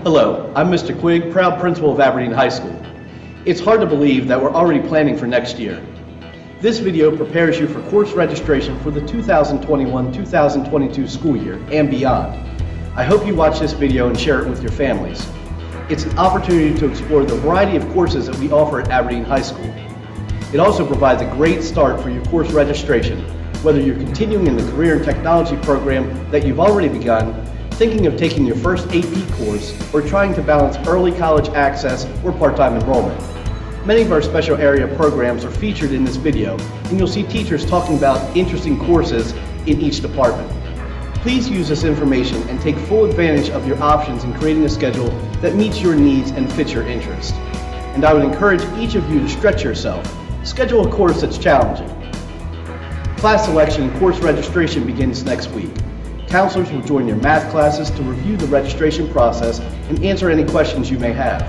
Hello, I'm Mr. Quigg, proud principal of Aberdeen High School. It's hard to believe that we're already planning for next year. This video prepares you for course registration for the 2021-2022 school year and beyond. I hope you watch this video and share it with your families. It's an opportunity to explore the variety of courses that we offer at Aberdeen High School. It also provides a great start for your course registration, whether you're continuing in the Career and Technology program that you've already begun, thinking of taking your first AP course, or trying to balance early college access or part-time enrollment. Many of our special area programs are featured in this video, and you'll see teachers talking about interesting courses in each department. Please use this information and take full advantage of your options in creating a schedule that meets your needs and fits your interest. And I would encourage each of you to stretch yourself. Schedule a course that's challenging. Class selection and course registration begins next week. Counselors will join your math classes to review the registration process and answer any questions you may have.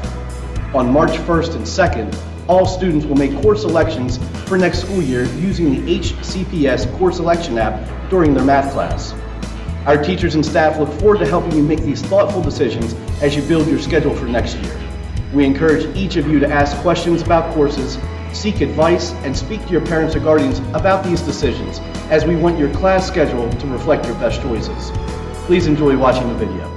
On March 1st and 2nd, all students will make course selections for next school year using the HCPS course selection app during their math class. Our teachers and staff look forward to helping you make these thoughtful decisions as you build your schedule for next year. We encourage each of you to ask questions about courses, seek advice, and speak to your parents or guardians about these decisions, as we want your class schedule to reflect your best choices. Please enjoy watching the video.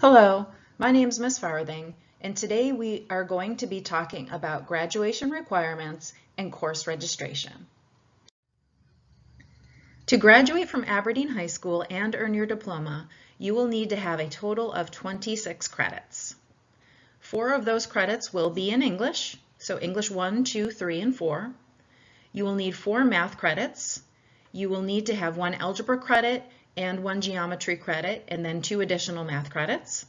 Hello, my name is Ms. Farthing, and today we are going to be talking about graduation requirements and course registration. To graduate from Aberdeen High School and earn your diploma, you will need to have a total of 26 credits. 4 of those credits will be in English, so English 1, 2, 3, and 4. You will need 4 math credits. You will need to have 1 algebra credit and 1 geometry credit, and then 2 additional math credits.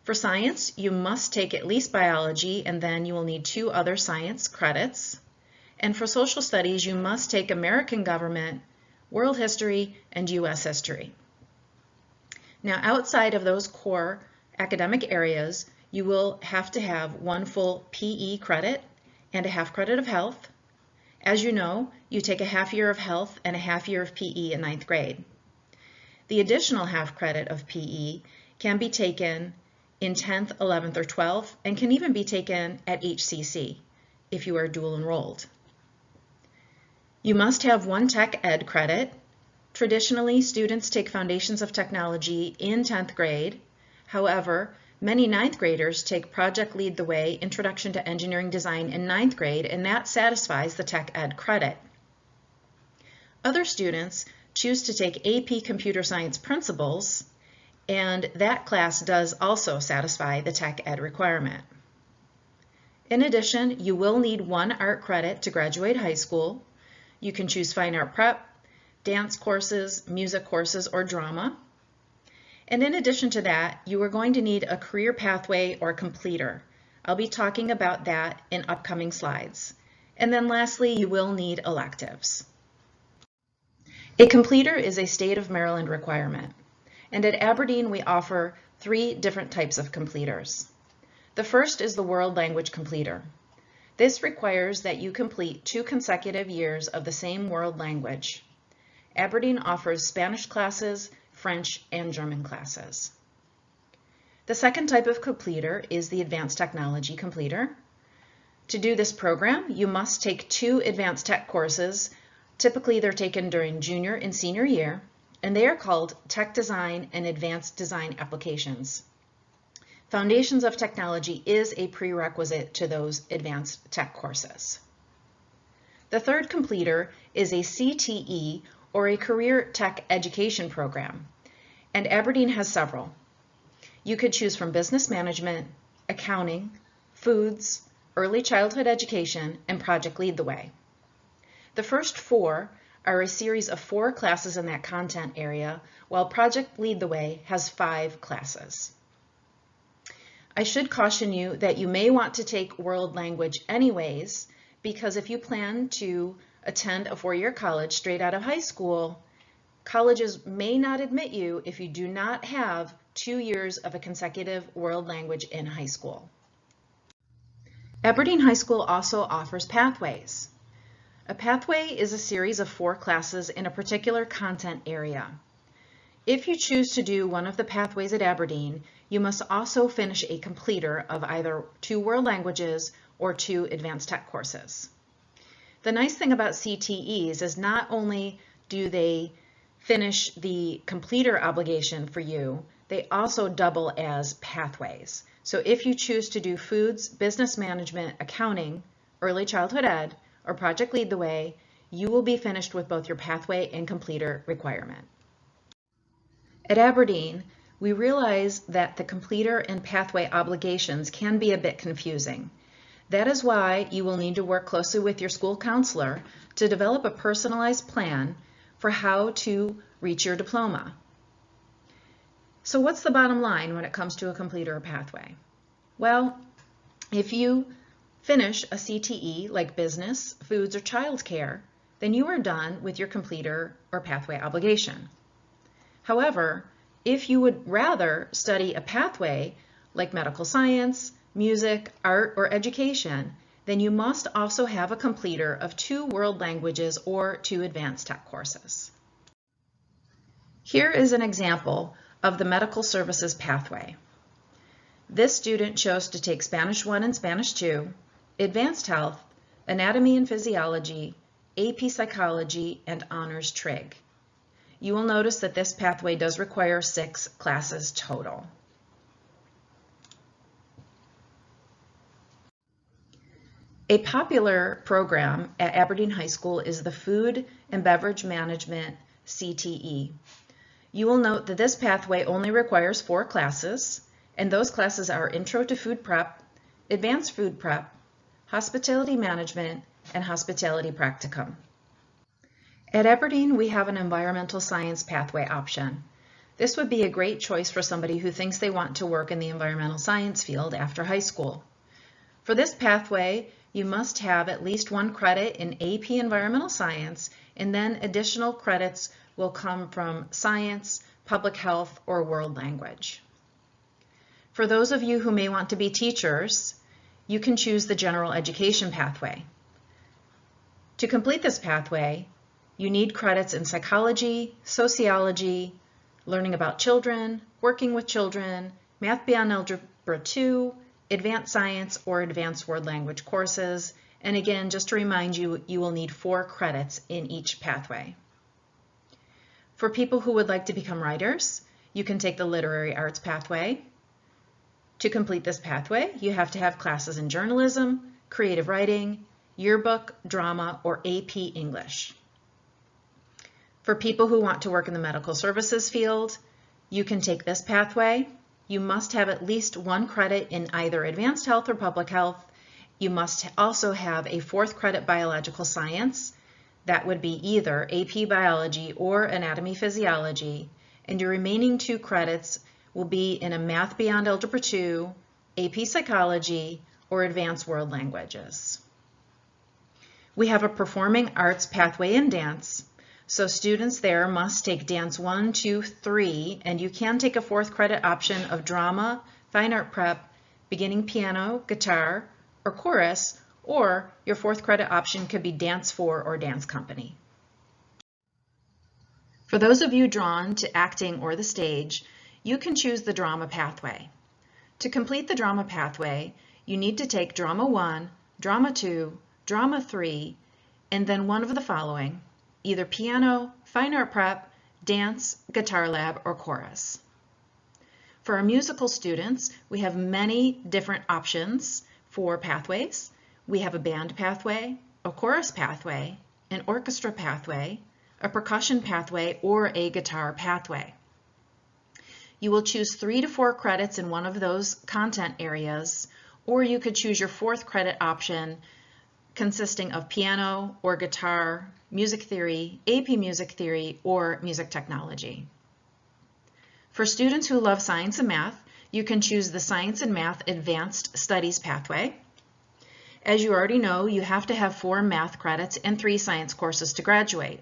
For science, you must take at least biology, and then you will need 2 other science credits. And for social studies, you must take American government, world history, and U.S. history. Now, outside of those core academic areas, you will have to have 1 full PE credit and a half credit of health. As you know, you take a half year of health and a half year of PE in 9th grade. The additional half credit of PE can be taken in 10th, 11th, or 12th, and can even be taken at HCC if you are dual enrolled. You must have 1 tech ed credit. Traditionally, students take Foundations of Technology in 10th grade. However, many 9th graders take Project Lead the Way, Introduction to Engineering Design in 9th grade, and that satisfies the Tech Ed credit. Other students choose to take AP Computer Science Principles, and that class does also satisfy the Tech Ed requirement. In addition, you will need 1 art credit to graduate high school. You can choose Fine Art Prep, dance courses, music courses, or drama. And in addition to that, you are going to need a career pathway or completer. I'll be talking about that in upcoming slides. And then lastly, you will need electives. A completer is a state of Maryland requirement. And at Aberdeen, we offer 3 different types of completers. The first is the World Language Completer. This requires that you complete 2 consecutive years of the same world language. Aberdeen offers Spanish classes, French, and German classes. The second type of completer is the Advanced Technology Completer. To do this program, you must take 2 advanced tech courses. Typically, they're taken during junior and senior year, and they are called Tech Design and Advanced Design Applications. Foundations of Technology is a prerequisite to those advanced tech courses. The third completer is a CTE, or a Career Tech Education program, and Aberdeen has several. You could choose from business management, accounting, foods, early childhood education, and Project Lead the Way. The first 4 are a series of 4 classes in that content area, while Project Lead the Way has 5 classes. I should caution you that you may want to take world language anyways, because if you plan to attend a 4-year college straight out of high school, colleges may not admit you if you do not have 2 years of a consecutive world language in high school. Aberdeen High School also offers pathways. A pathway is a series of 4 classes in a particular content area. If you choose to do one of the pathways at Aberdeen, you must also finish a completer of either 2 world languages or 2 advanced tech courses. The nice thing about CTEs is not only do they finish the completer obligation for you, they also double as pathways. So if you choose to do foods, business management, accounting, early childhood ed, or Project Lead the Way, you will be finished with both your pathway and completer requirement. At Aberdeen, we realize that the completer and pathway obligations can be a bit confusing. That is why you will need to work closely with your school counselor to develop a personalized plan for how to reach your diploma. So what's the bottom line when it comes to a completer or pathway? Well, if you finish a CTE like business, foods, or childcare, then you are done with your completer or pathway obligation. However, if you would rather study a pathway like medical science, music, art, or education, then you must also have a completer of 2 world languages or 2 advanced tech courses. Here is an example of the medical services pathway. This student chose to take Spanish 1 and Spanish 2, advanced health, anatomy and physiology, AP psychology, and honors trig. You will notice that this pathway does require 6 classes total. A popular program at Aberdeen High School is the Food and Beverage Management CTE. You will note that this pathway only requires 4 classes, and those classes are Intro to Food Prep, Advanced Food Prep, Hospitality Management, and Hospitality Practicum. At Aberdeen, we have an environmental science pathway option. This would be a great choice for somebody who thinks they want to work in the environmental science field after high school. For this pathway, you must have at least 1 credit in AP Environmental Science, and then additional credits will come from science, public health, or world language. For those of you who may want to be teachers, you can choose the general education pathway. To complete this pathway, you need credits in psychology, sociology, learning about children, working with children, math beyond algebra 2, advanced science, or advanced world language courses. And again, just to remind you, you will need 4 credits in each pathway. For people who would like to become writers, you can take the literary arts pathway. To complete this pathway, you have to have classes in journalism, creative writing, yearbook, drama, or AP English. For people who want to work in the medical services field, you can take this pathway. You must have at least 1 credit in either advanced health or public health. You must also have a 4th credit biological science. That would be either AP biology or anatomy physiology. And your remaining 2 credits will be in a math beyond algebra 2, AP psychology, or advanced world languages. We have a performing arts pathway in dance. So students there must take dance 1, 2, 3, and you can take a 4th credit option of drama, fine art prep, beginning piano, guitar, or chorus, or your 4th credit option could be dance 4 or dance company. For those of you drawn to acting or the stage, you can choose the drama pathway. To complete the drama pathway, you need to take drama 1, drama 2, drama 3, and then one of the following: either piano, fine art prep, dance, guitar lab, or chorus. For our musical students, we have many different options for pathways. We have a band pathway, a chorus pathway, an orchestra pathway, a percussion pathway, or a guitar pathway. You will choose 3 to 4 credits in one of those content areas, or you could choose your 4th credit option consisting of piano or guitar, music theory, AP music theory, or music technology. For students who love science and math, you can choose the Science and Math Advanced Studies pathway. As you already know, you have to have 4 math credits and 3 science courses to graduate.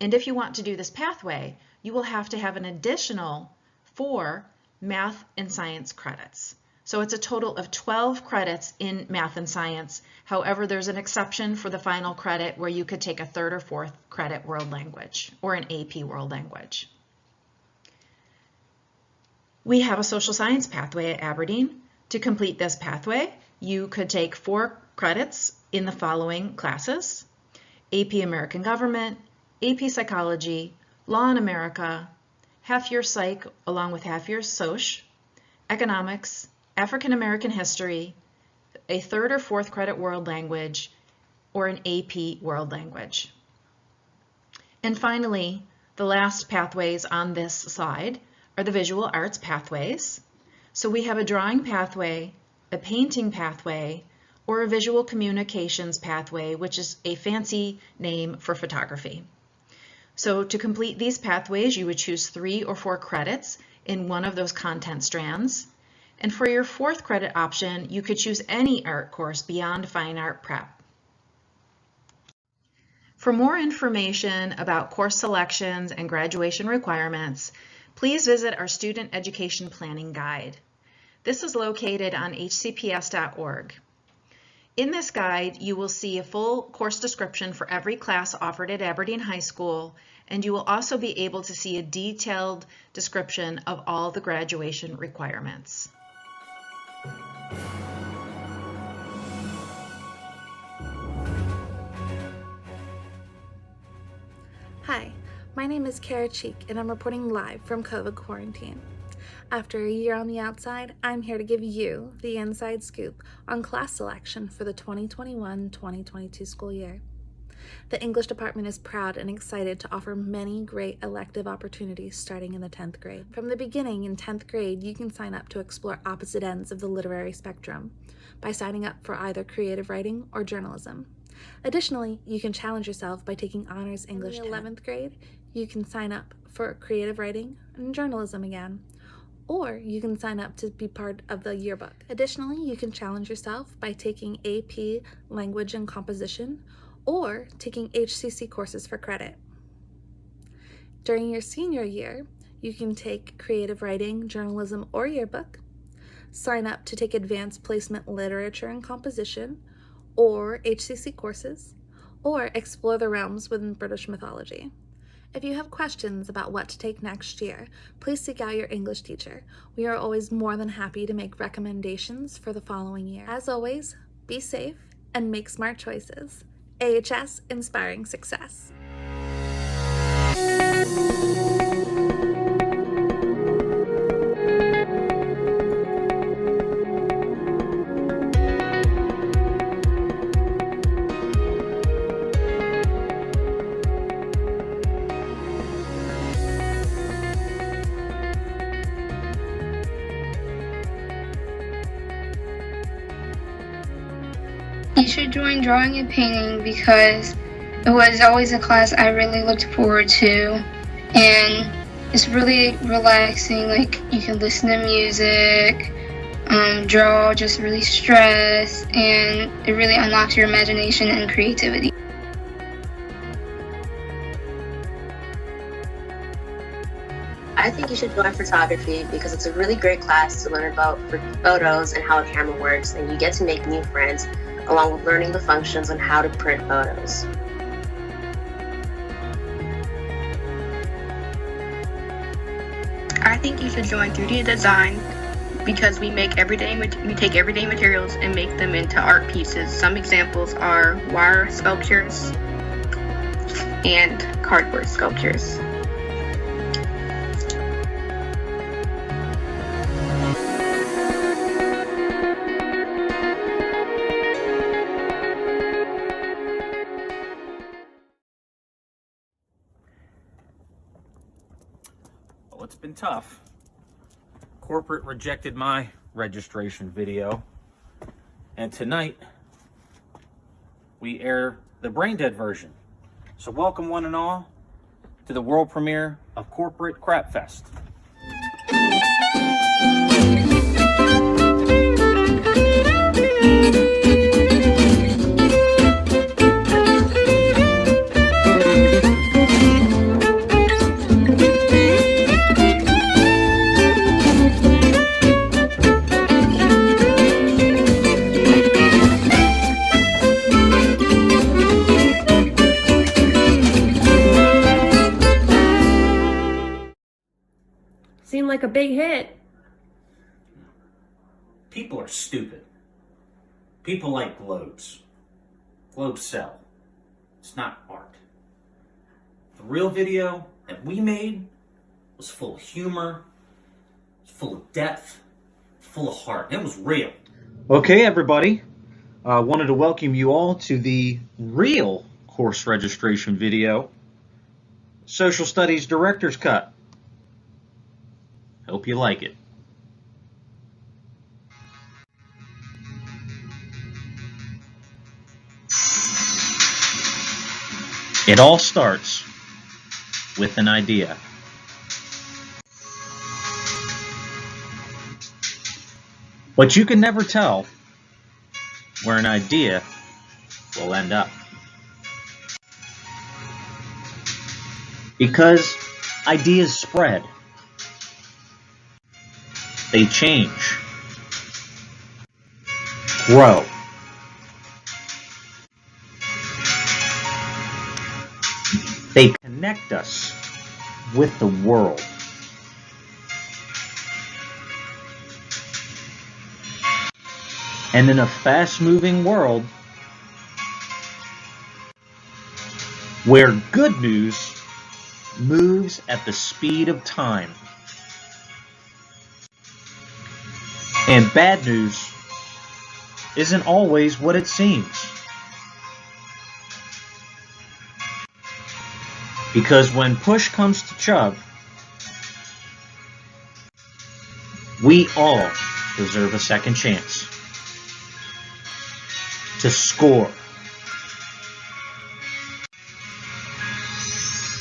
And if you want to do this pathway, you will have to have an additional 4 math and science credits. So it's a total of 12 credits in math and science. However, there's an exception for the final credit where you could take a 3rd or 4th credit world language or an AP world language. We have a social science pathway at Aberdeen. To complete this pathway, you could take 4 credits in the following classes: AP American Government, AP Psychology, Law in America, half-year Psych along with half-year Soc, Economics, African American History, a 3rd or 4th credit World Language, or an AP World Language. And finally, the last pathways on this slide are the visual arts pathways. So we have a drawing pathway, a painting pathway, or a visual communications pathway, which is a fancy name for photography. So to complete these pathways, you would choose 3 or 4 credits in one of those content strands. And for your 4th credit option, you could choose any art course beyond Fine Art Prep. For more information about course selections and graduation requirements, please visit our Student Education Planning Guide. This is located on hcps.org. In this guide, you will see a full course description for every class offered at Aberdeen High School, and you will also be able to see a detailed description of all the graduation requirements. Hi, my name is Kara Cheek and I'm reporting live from COVID quarantine. After a year on the outside, I'm here to give you the inside scoop on class selection for the 2021-2022 school year. The English department is proud and excited to offer many great elective opportunities starting in the 10th grade. From the beginning in 10th grade, you can sign up to explore opposite ends of the literary spectrum by signing up for either creative writing or journalism. Additionally, you can challenge yourself by taking honors English. In the 11th grade, you can sign up for creative writing and journalism again, or you can sign up to be part of the yearbook. Additionally, you can challenge yourself by taking AP Language and Composition or taking HCC courses for credit. During your senior year, you can take creative writing, journalism, or yearbook, sign up to take advanced placement literature and composition, or HCC courses, or explore the realms within British mythology. If you have questions about what to take next year, please seek out your English teacher. We are always more than happy to make recommendations for the following year. As always, be safe and make smart choices. AHS Inspiring Success. You should join drawing and painting because it was always a class I really looked forward to, and it's really relaxing. Like, you can listen to music, draw, just release stress, and it really unlocks your imagination and creativity. I think you should join photography because it's a really great class to learn about photos and how a camera works, and you get to make new friends along with learning the functions on how to print photos. I think you should join 3D design because we take everyday materials and make them into art pieces. Some examples are wire sculptures and cardboard sculptures. Well, it's been tough. Corporate rejected my registration video, and tonight we air the brain dead version. So welcome one and all to the world premiere of Corporate Crap Fest. Seemed like a big hit. People are stupid. People like globes. Globes sell. It's not art. The real video that we made was full of humor, full of depth, full of heart. It was real. Okay, everybody. I wanted to welcome you all to the real course registration video, Social Studies Director's Cut. Hope you like it. It all starts with an idea. But you can never tell where an idea will end up. Because ideas spread. They change. Grow. They connect us with the world. And in a fast-moving world where good news moves at the speed of time and bad news isn't always what it seems. Because when push comes to shove, we all deserve a second chance to score.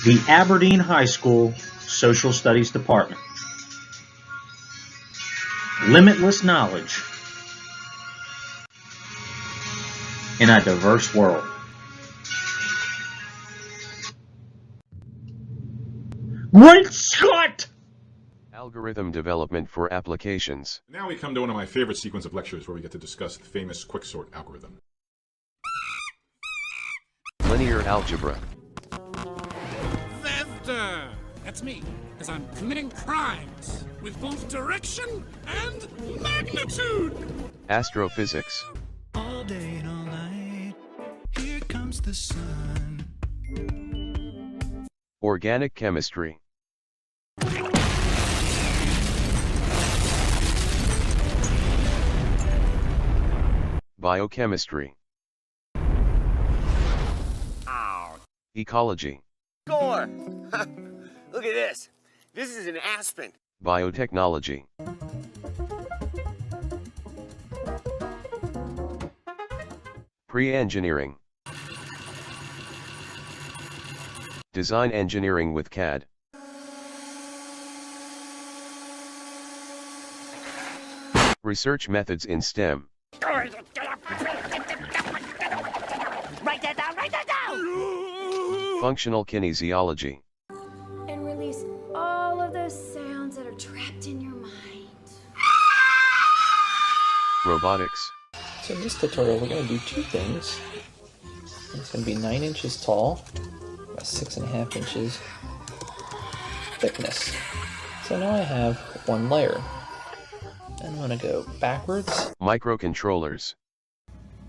The Aberdeen High School Social Studies Department. Limitless knowledge in a diverse world. Great Scott! Algorithm development for applications. Now we come to one of my favorite sequence of lectures where we get to discuss the famous quicksort algorithm. Linear algebra. Vector! That's me, because I'm committing crimes with both direction and magnitude! Astrophysics. All day and all night, here comes the sun. Organic chemistry. Biochemistry. Ow. Ecology. Score! Look at this. This is an aspen. Biotechnology. Pre-engineering. Design engineering with CAD. Research methods in STEM. Write that down, write that down! Functional kinesiology. And release all of those sounds that are trapped in your mind. Robotics. So in this tutorial we're going to do two things. It's going to be 9 inches tall, about 6.5 inches thickness. So now I have one layer. I'm going to go backwards. Microcontrollers.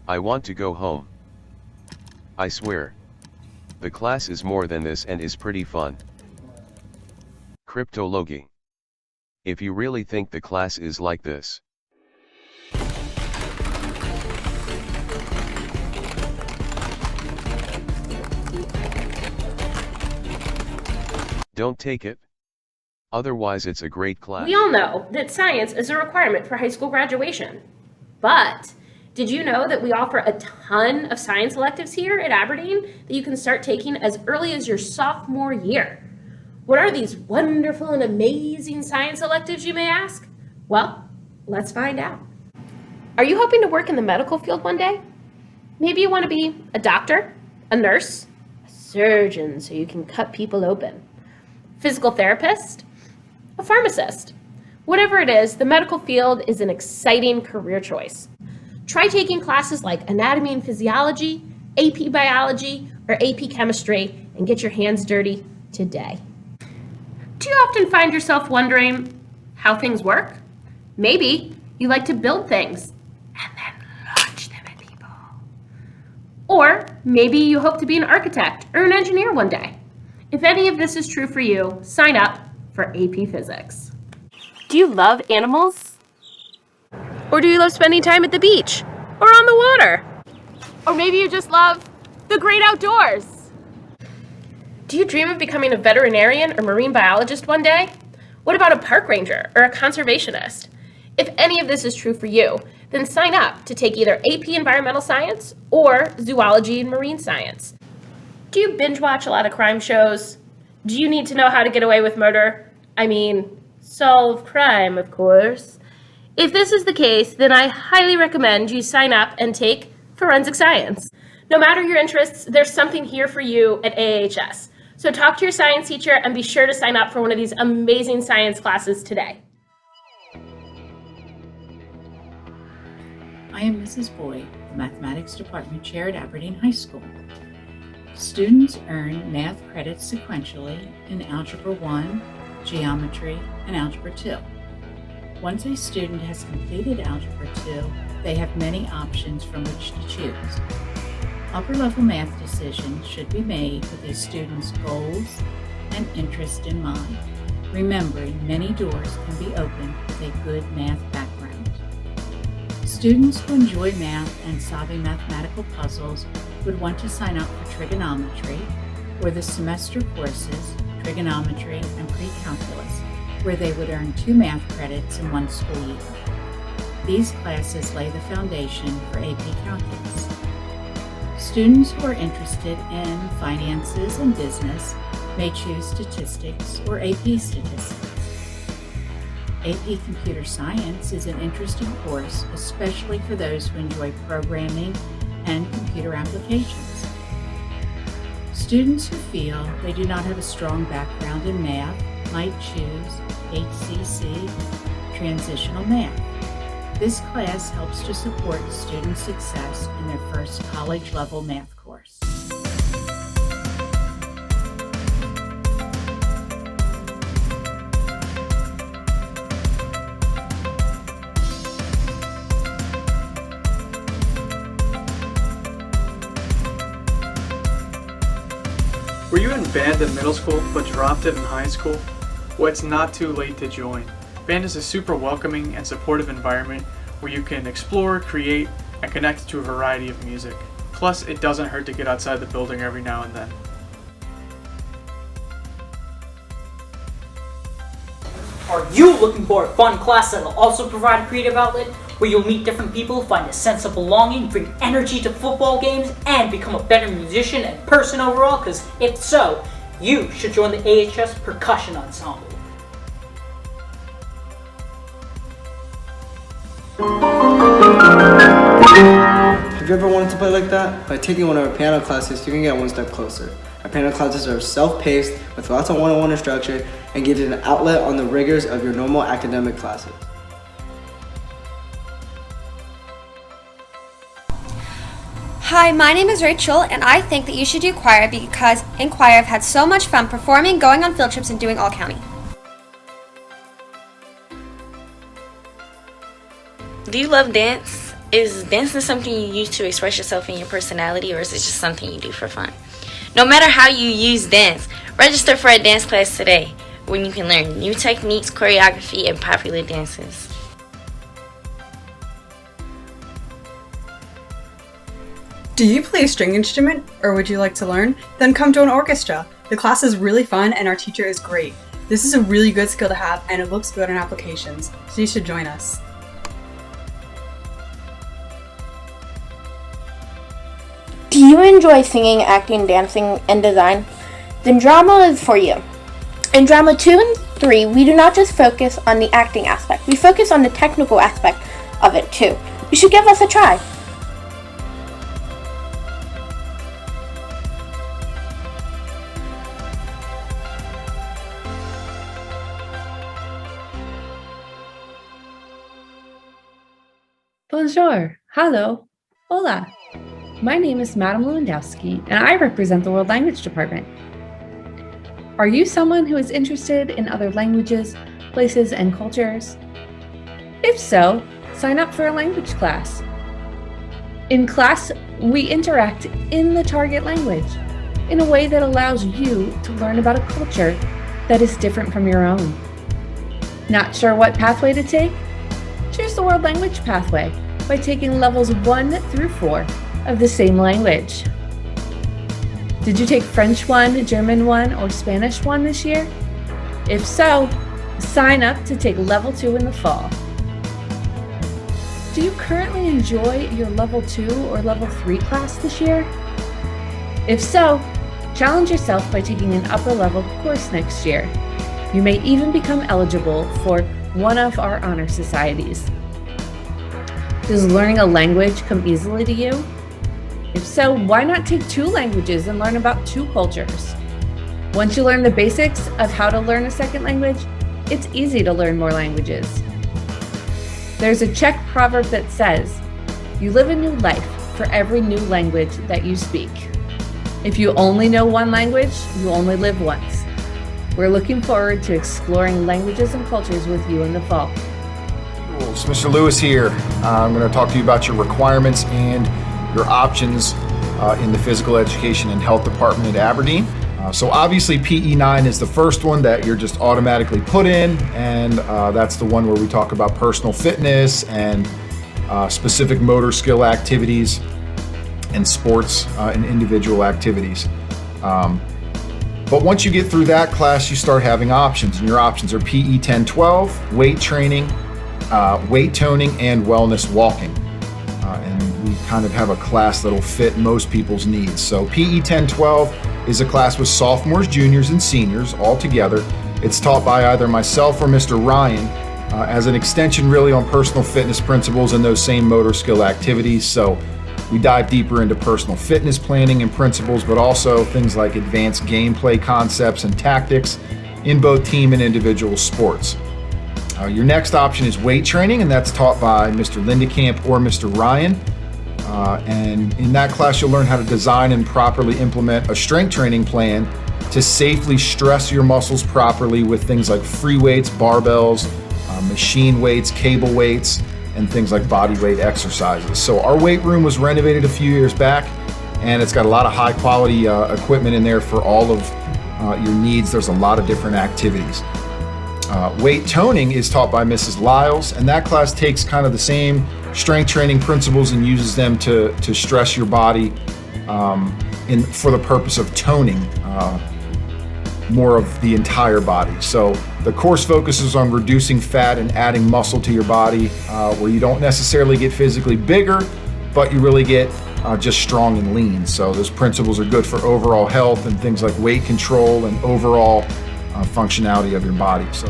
I want to go home. I swear. The class is more than this and is pretty fun. Cryptology. If you really think the class is like this. Don't take it. Otherwise it's a great class. We all know that science is a requirement for high school graduation. But did you know that we offer a ton of science electives here at Aberdeen that you can start taking as early as your sophomore year? What are these wonderful and amazing science electives, you may ask? Well, let's find out. Are you hoping to work in the medical field one day? Maybe you want to be a doctor, a nurse, a surgeon so you can cut people open, physical therapist, a pharmacist. Whatever it is, the medical field is an exciting career choice. Try taking classes like anatomy and physiology, AP biology, or AP chemistry, and get your hands dirty today. Do you often find yourself wondering how things work? Maybe You like to build things and then launch them at people. Or maybe you hope to be an architect or an engineer one day. If any of this is true for you, sign up for AP Physics. Do you love animals? Or do you love spending time at the beach or on the water? Or maybe you just love the great outdoors. Do you dream of becoming a veterinarian or marine biologist one day? What about a park ranger or a conservationist? If any of this is true for you, then sign up to take either AP Environmental Science or Zoology and Marine Science. Do you binge watch a lot of crime shows? Do you need to know how to get away with murder? I mean, solve crime, of course. If this is the case, then I highly recommend you sign up and take forensic science. No matter your interests, there's something here for you at AHS. So talk to your science teacher and be sure to sign up for one of these amazing science classes today. I am Mrs. Boyd, the Mathematics Department Chair at Aberdeen High School. Students earn math credits sequentially in Algebra 1, Geometry, and Algebra 2. Once a student has completed Algebra 2, they have many options from which to choose. Upper-level math decisions should be made with a student's goals and interest in mind, remembering many doors can be opened with a good math background. Students who enjoy math and solving mathematical puzzles would want to sign up for trigonometry or the semester courses, trigonometry and pre-calculus, where they would earn 2 math credits in 1 school year. These classes lay the foundation for AP Calculus. Students who are interested in finances and business may choose statistics or AP Statistics. AP Computer Science is an interesting course, especially for those who enjoy programming and computer applications. Students who feel they do not have a strong background in math might choose HCC Transitional Math. This class helps to support student success in their first college-level math course. Were you in band in middle school but dropped it in high school? Well, it's not too late to join. Band is a super welcoming and supportive environment where you can explore, create, and connect to a variety of music. Plus, it doesn't hurt to get outside the building every now and then. Are you looking for a fun class that will also provide a creative outlet where you'll meet different people, find a sense of belonging, bring energy to football games, and become a better musician and person overall? Because if so, you should join the AHS Percussion Ensemble. Have you ever wanted to play like that? By taking one of our piano classes, you can get one step closer. Our piano classes are self-paced with lots of one-on-one instruction and give you an outlet on the rigors of your normal academic classes. Hi, my name is Rachel, and I think that you should do choir because in choir I've had so much fun performing, going on field trips, and doing all county. Do you love dance? Is dancing something you use to express yourself and your personality, or is it just something you do for fun? No matter how you use dance, register for a dance class today when you can learn new techniques, choreography, and popular dances. Do you play a string instrument, or would you like to learn? Then come to an orchestra. The class is really fun and our teacher is great. This is a really good skill to have and it looks good on applications, so you should join us. Do you enjoy singing, acting, dancing, and design? Then drama is for you. In drama 2 and 3, we do not just focus on the acting aspect, we focus on the technical aspect of it too. You should give us a try. Bonjour, hello, hola. My name is Madam Lewandowski, and I represent the World Language Department. Are you someone who is interested in other languages, places, and cultures? If so, sign up for a language class. In class, we interact in the target language in a way that allows you to learn about a culture that is different from your own. Not sure what pathway to take? Choose the World Language Pathway by taking levels 1 through 4 of the same language. Did you take French 1, German 1, or Spanish 1 this year? If so, sign up to take level 2 in the fall. Do you currently enjoy your level 2 or level 3 class this year? If so, challenge yourself by taking an upper level course next year. You may even become eligible for one of our honor societies. Does learning a language come easily to you? If so, why not take 2 languages and learn about 2 cultures? Once you learn the basics of how to learn a second language, it's easy to learn more languages. There's a Czech proverb that says, "You live a new life for every new language that you speak." If you only know one language, you only live once. We're looking forward to exploring languages and cultures with you in the fall. It's Mr. Lewis here. I'm going to talk to you about your requirements and your options in the Physical Education and Health Department at Aberdeen. So obviously PE 9 is the first one that you're just automatically put in, and that's the one where we talk about personal fitness and specific motor skill activities and sports and individual activities. But once you get through that class, you start having options, and your options are PE 10-12, weight training, weight toning, and wellness walking. And we kind of have a class that'll fit most people's needs. So PE 10-12 is a class with sophomores, juniors, and seniors all together. It's taught by either myself or Mr. Ryan as an extension really on personal fitness principles and those same motor skill activities. So we dive deeper into personal fitness planning and principles, but also things like advanced gameplay concepts and tactics in both team and individual sports. Your next option is weight training, and that's taught by Mr. Lindekamp or Mr. Ryan. And in that class, you'll learn how to design and properly implement a strength training plan to safely stress your muscles properly with things like free weights, barbells, machine weights, cable weights, and things like body weight exercises. So our weight room was renovated a few years back, and it's got a lot of high quality equipment in there for all of your needs. There's a lot of different activities. Weight toning is taught by Mrs. Lyles, and that class takes kind of the same strength training principles and uses them to stress your body for the purpose of toning more of the entire body. So the course focuses on reducing fat and adding muscle to your body, where you don't necessarily get physically bigger, but you really get just strong and lean. So those principles are good for overall health and things like weight control and overall functionality of your body. So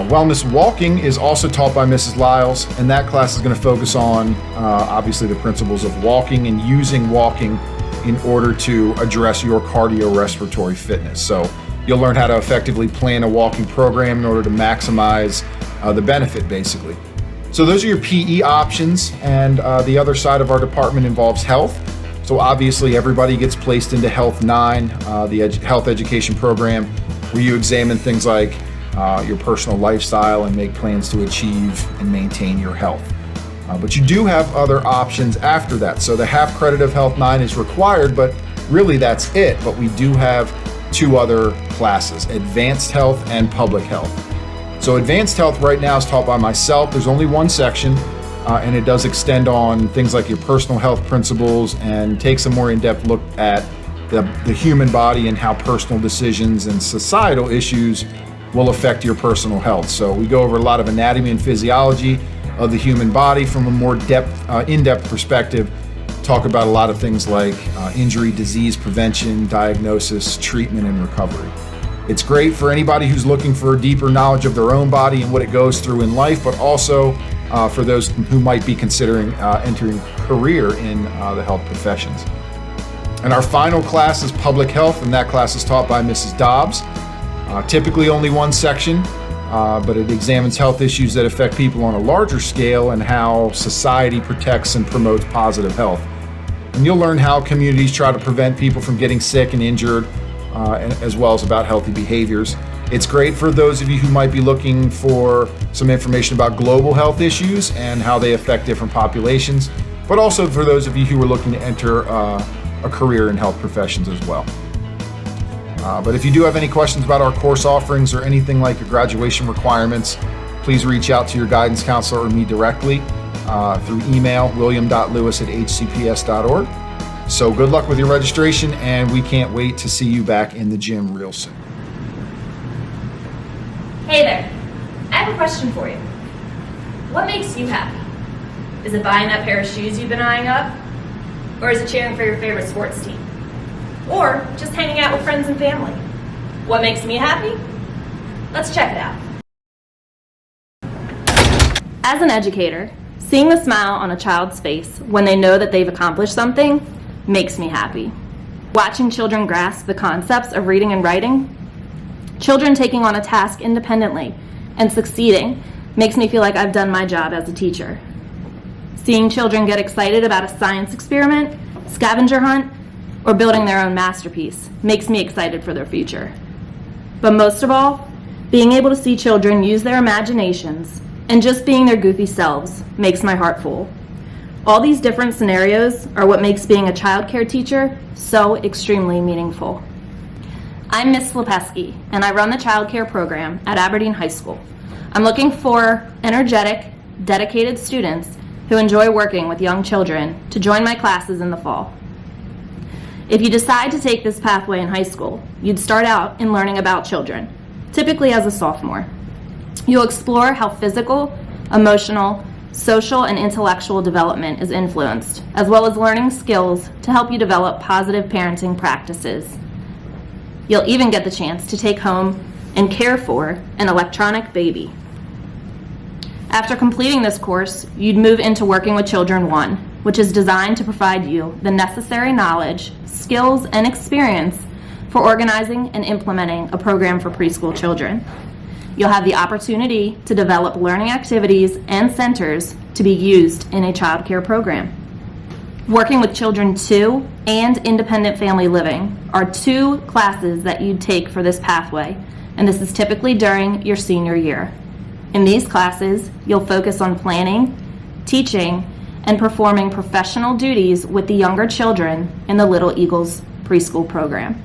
wellness walking is also taught by Mrs. Lyles, and that class is going to focus on obviously the principles of walking and using walking in order to address your cardiorespiratory fitness. So you'll learn how to effectively plan a walking program in order to maximize the benefit, basically. So those are your PE options, and the other side of our department involves health. So obviously everybody gets placed into Health 9, the health education program, where you examine things like your personal lifestyle and make plans to achieve and maintain your health. But you do have other options after that. So the half credit of Health 9 is required, but really that's it. But we do have 2 other classes, Advanced Health and Public Health. So Advanced Health right now is taught by myself. There's only one section, and it does extend on things like your personal health principles and takes a more in-depth look at the human body and how personal decisions and societal issues will affect your personal health. So we go over a lot of anatomy and physiology of the human body from a more in-depth perspective, talk about a lot of things like injury, disease prevention, diagnosis, treatment, and recovery. It's great for anybody who's looking for a deeper knowledge of their own body and what it goes through in life, but also for those who might be considering entering a career in the health professions. And our final class is Public Health, and that class is taught by Mrs. Dobbs. Typically only one section, but it examines health issues that affect people on a larger scale and how society protects and promotes positive health. And you'll learn how communities try to prevent people from getting sick and injured, as well as about healthy behaviors. It's great for those of you who might be looking for some information about global health issues and how they affect different populations, but also for those of you who are looking to enter a career in health professions as well. But if you do have any questions about our course offerings or anything like your graduation requirements, please reach out to your guidance counselor or me directly through email, william.lewis@hcps.org. So good luck with your registration, and we can't wait to see you back in the gym real soon. Hey there, I have a question for you. What makes you happy? Is it buying that pair of shoes you've been eyeing up? Or is it cheering for your favorite sports team? Or just hanging out with friends and family? What makes me happy? Let's check it out. As an educator, seeing the smile on a child's face when they know that they've accomplished something makes me happy. Watching children grasp the concepts of reading and writing, children taking on a task independently and succeeding makes me feel like I've done my job as a teacher. Seeing children get excited about a science experiment, scavenger hunt, or building their own masterpiece makes me excited for their future. But most of all, being able to see children use their imaginations and just being their goofy selves makes my heart full. All these different scenarios are what makes being a child care teacher so extremely meaningful. I'm Miss Slepesky, and I run the child care program at Aberdeen High School. I'm looking for energetic, dedicated students who enjoy working with young children to join my classes in the fall. If you decide to take this pathway in high school, you'd start out in learning about children, typically as a sophomore. You'll explore how physical, emotional, social, and intellectual development is influenced, as well as learning skills to help you develop positive parenting practices. You'll even get the chance to take home and care for an electronic baby. After completing this course, you'd move into Working with Children 1, which is designed to provide you the necessary knowledge, skills, and experience for organizing and implementing a program for preschool children. You'll have the opportunity to develop learning activities and centers to be used in a child care program. Working with Children 2 and Independent Family Living are two classes that you'd take for this pathway, and this is typically during your senior year. In these classes, you'll focus on planning, teaching, and performing professional duties with the younger children in the Little Eagles preschool program.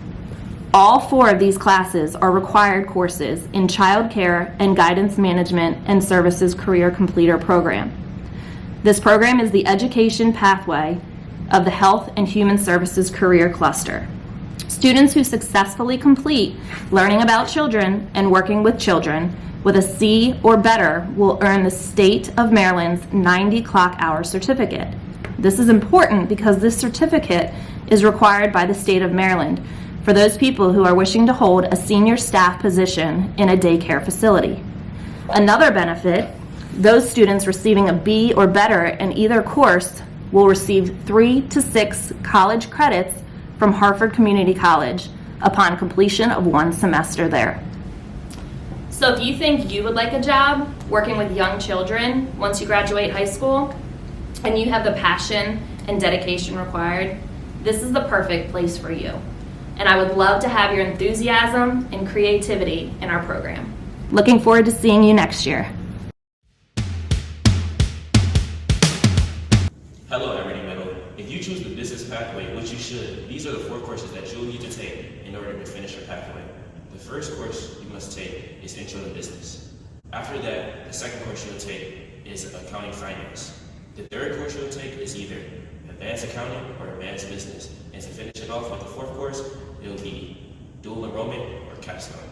All four of these classes are required courses in Child Care and Guidance Management and Services Career Completer program. This program is the education pathway of the Health and Human Services Career Cluster. Students who successfully complete learning about children and working with children with a C or better will earn the State of Maryland's 90 clock hour certificate. This is important because this certificate is required by the state of Maryland for those people who are wishing to hold a senior staff position in a daycare facility. Another benefit, those students receiving a B or better in either course will receive 3 to 6 college credits from Hartford Community College upon completion of one semester there. So if you think you would like a job working with young children once you graduate high school, and you have the passion and dedication required, this is the perfect place for you. And I would love to have your enthusiasm and creativity in our program. Looking forward to seeing you next year. Hello, Aberdeen Middle. If you choose the business pathway, which you should, these are the 4 courses that you'll need to take in order to finish your pathway. The first course you must take is Intro to Business. After that, the second course you'll take is Accounting Finance. The third course you'll take is either Advanced Accounting or Advanced Business. And to finish it off with the 4th course, it'll be Dual Enrollment or Capstone.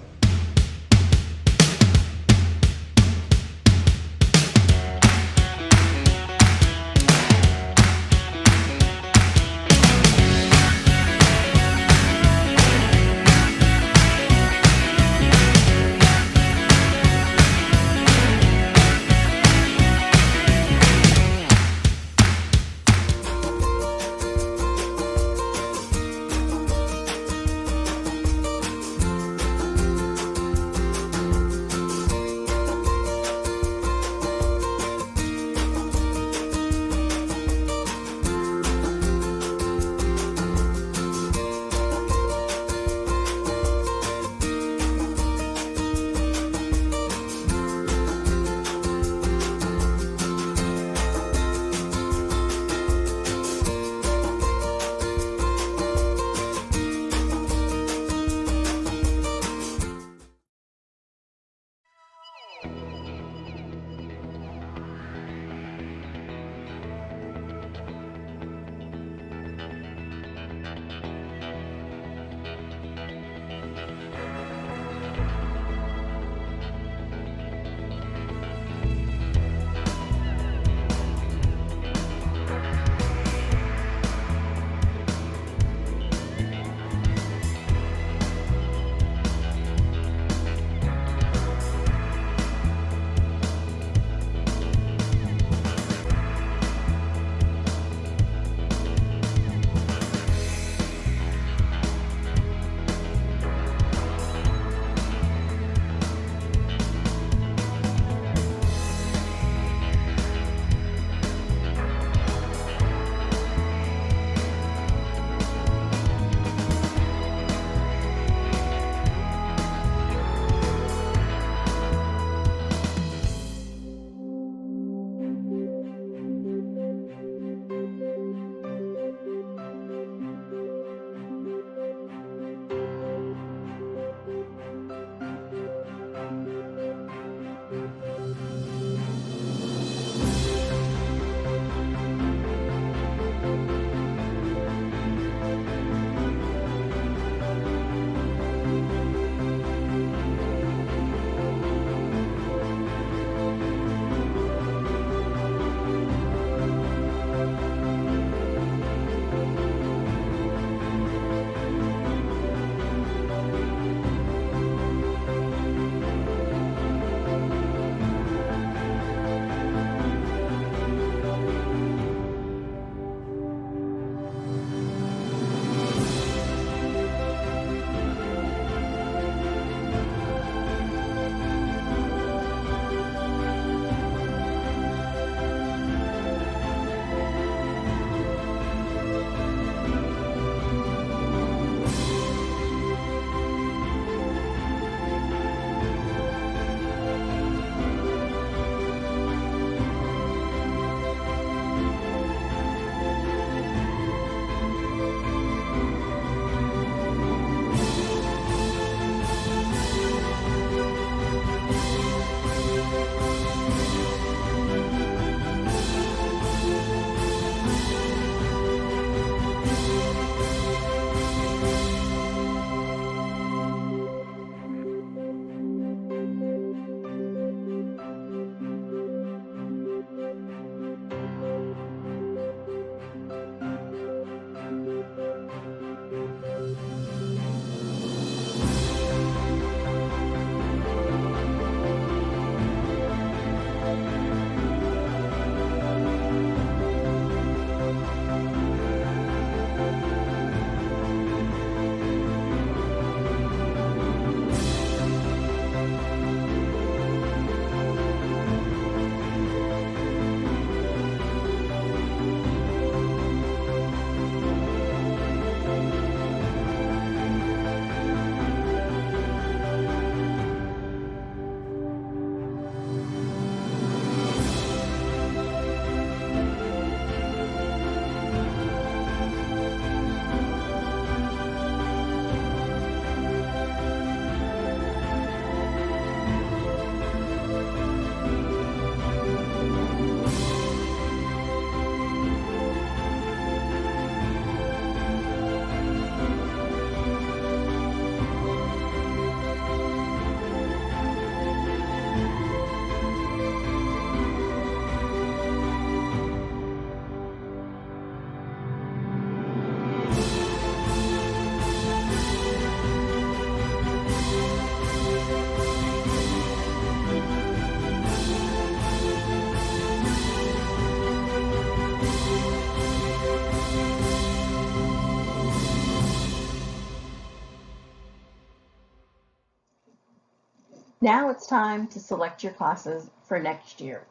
Now it's time to select your classes for next year.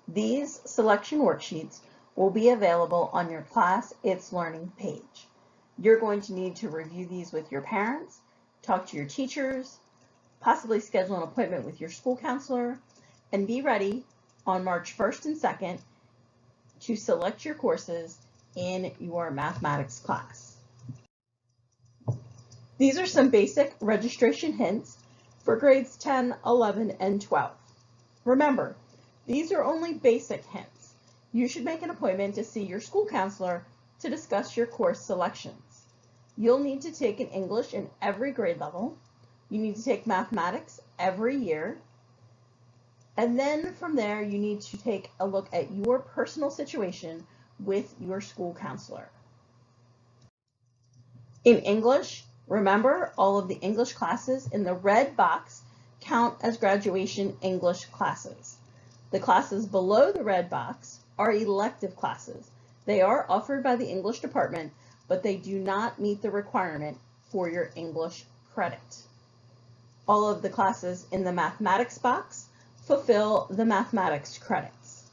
These selection worksheets will be available on your Class It's Learning page. You're going to need to review these with your parents, talk to your teachers, possibly schedule an appointment with your school counselor, and be ready on March 1st and 2nd to select your courses in your mathematics class. These are some basic registration hints for grades 10, 11, and 12. Remember, these are only basic hints. You should make an appointment to see your school counselor to discuss your course selections. You'll need to take an English in every grade level. You need to take mathematics every year. And then from there, you need to take a look at your personal situation with your school counselor. In English, remember, all of the English classes in the red box count as graduation English classes. The classes below the red box are elective classes. They are offered by the English department, but they do not meet the requirement for your English credit. All of the classes in the mathematics box fulfill the mathematics credits.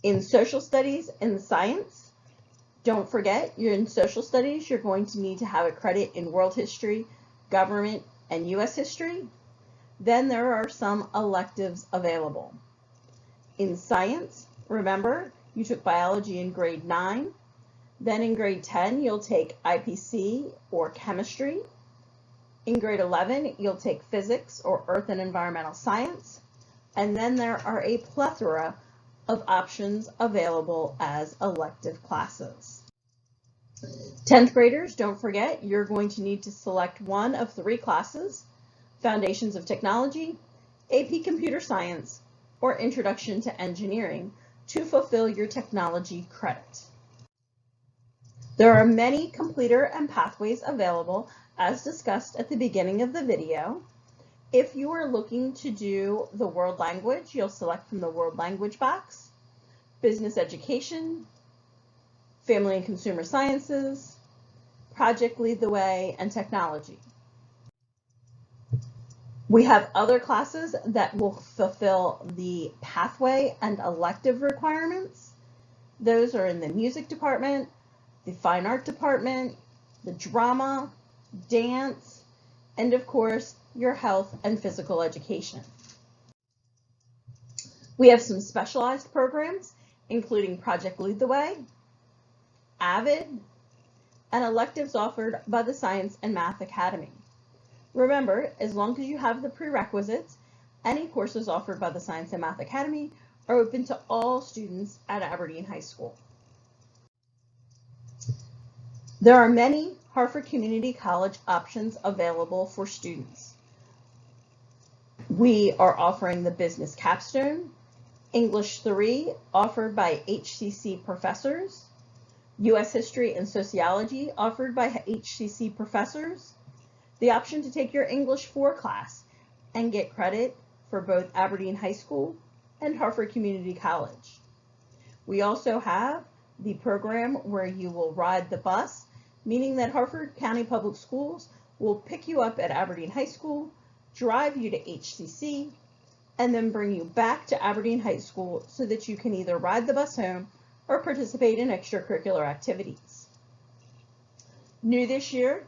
In social studies and science, don't forget, you're in social studies, you're going to need to have a credit in world history, government, and U.S. history. Then there are some electives available. In science, remember, you took biology in grade 9. Then in grade 10, you'll take IPC or chemistry. In grade 11, you'll take physics or earth and environmental science. And then there are a plethora of options available as elective classes. 10th graders, don't forget, you're going to need to select one of 3 classes: Foundations of Technology, AP Computer Science, or Introduction to Engineering to fulfill your technology credit. There are many completer and pathways available as discussed at the beginning of the video. If you are looking to do the world language, you'll select from the world language box, business education, family and consumer sciences, project lead the way, and technology. We have other classes that will fulfill the pathway and elective requirements. Those are in the music department, the fine art department, the drama, dance, and of course, your health and physical education. We have some specialized programs, including Project Lead the Way, AVID, and electives offered by the Science and Math Academy. Remember, as long as you have the prerequisites, any courses offered by the Science and Math Academy are open to all students at Aberdeen High School. There are many Harford Community College options available for students. We are offering the Business Capstone, English 3 offered by HCC professors, U.S. History and Sociology offered by HCC professors, the option to take your English 4 class and get credit for both Aberdeen High School and Harford Community College. We also have the program where you will ride the bus, meaning that Harford County Public Schools will pick you up at Aberdeen High School, drive you to HCC, and then bring you back to Aberdeen High School so that you can either ride the bus home or participate in extracurricular activities. New this year,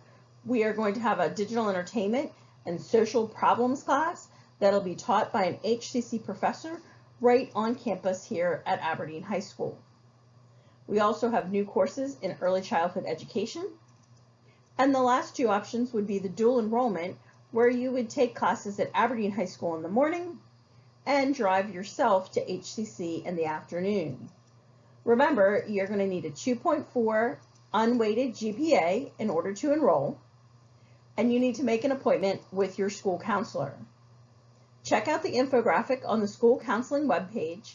we are going to have a digital entertainment and social problems class that'll be taught by an HCC professor right on campus here at Aberdeen High School. We also have new courses in early childhood education. And the last two options would be the dual enrollment, where you would take classes at Aberdeen High School in the morning and drive yourself to HCC in the afternoon. Remember, you're going to need a 2.4 unweighted GPA in order to enroll, and you need to make an appointment with your school counselor. Check out the infographic on the school counseling webpage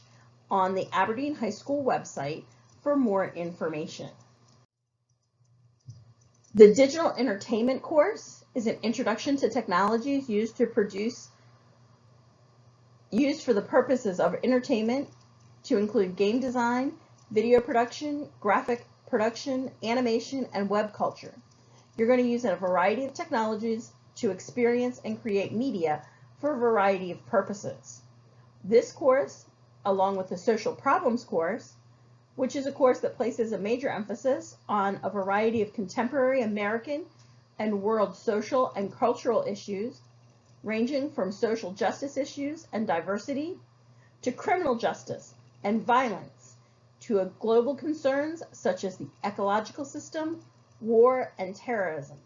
on the Aberdeen High School website for more information. The digital entertainment course is an introduction to technologies used for the purposes of entertainment, to include game design, video production, graphic production, animation, and web culture. You're going to use a variety of technologies to experience and create media for a variety of purposes. This course, along with the social problems course, which is a course that places a major emphasis on a variety of contemporary American and world social and cultural issues, ranging from social justice issues and diversity, to criminal justice and violence, to global concerns such as the ecological system, war, and terrorism.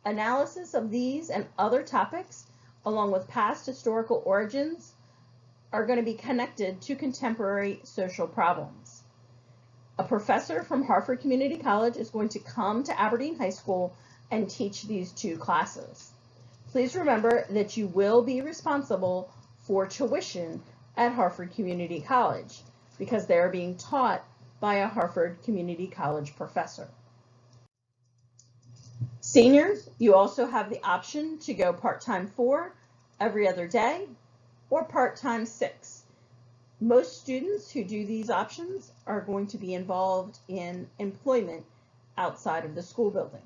Analysis of these and other topics, along with past historical origins, are going to be connected to contemporary social problems. A professor from Harford Community College is going to come to Aberdeen High School and teach these two classes. Please remember that you will be responsible for tuition at Harford Community College because they are being taught by a Harford Community College professor. Seniors, you also have the option to go part-time 4 every other day or part-time 6. Most students who do these options are going to be involved in employment outside of the school building.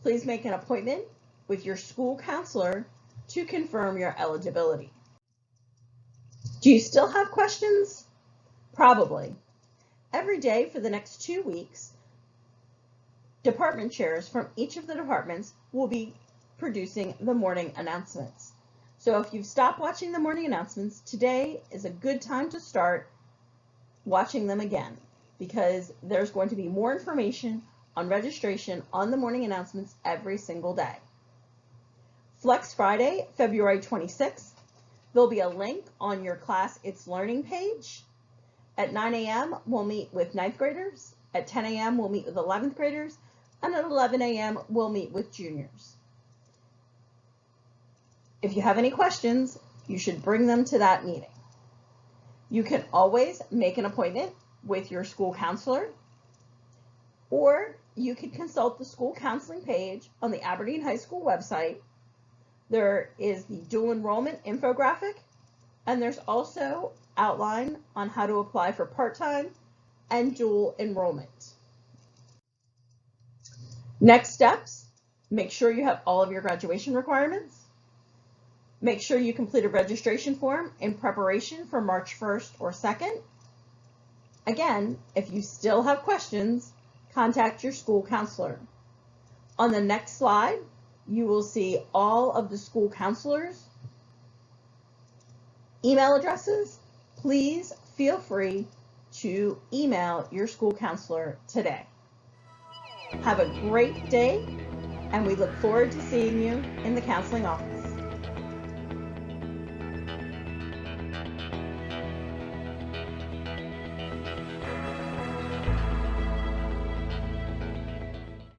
Please make an appointment with your school counselor to confirm your eligibility. Do you still have questions? Probably. Every day for the next 2 weeks, department chairs from each of the departments will be producing the morning announcements. So if you've stopped watching the morning announcements, today is a good time to start watching them again because there's going to be more information on registration on the morning announcements every single day. Flex Friday, February 26th, there'll be a link on your Class It's Learning page. At 9 a.m., we'll meet with 9th graders. At 10 a.m., we'll meet with 11th graders. And at 11 a.m., we'll meet with juniors. If you have any questions, you should bring them to that meeting. You can always make an appointment with your school counselor, or you can consult the school counseling page on the Aberdeen High School website. There is the dual enrollment infographic, and there's also outline on how to apply for part-time and dual enrollment. Next steps, make sure you have all of your graduation requirements. Make sure you complete a registration form in preparation for March 1st or 2nd. Again, if you still have questions, contact your school counselor. On the next slide, you will see all of the school counselors' email addresses. Please feel free to email your school counselor today. Have a great day and we look forward to seeing you in the counseling office.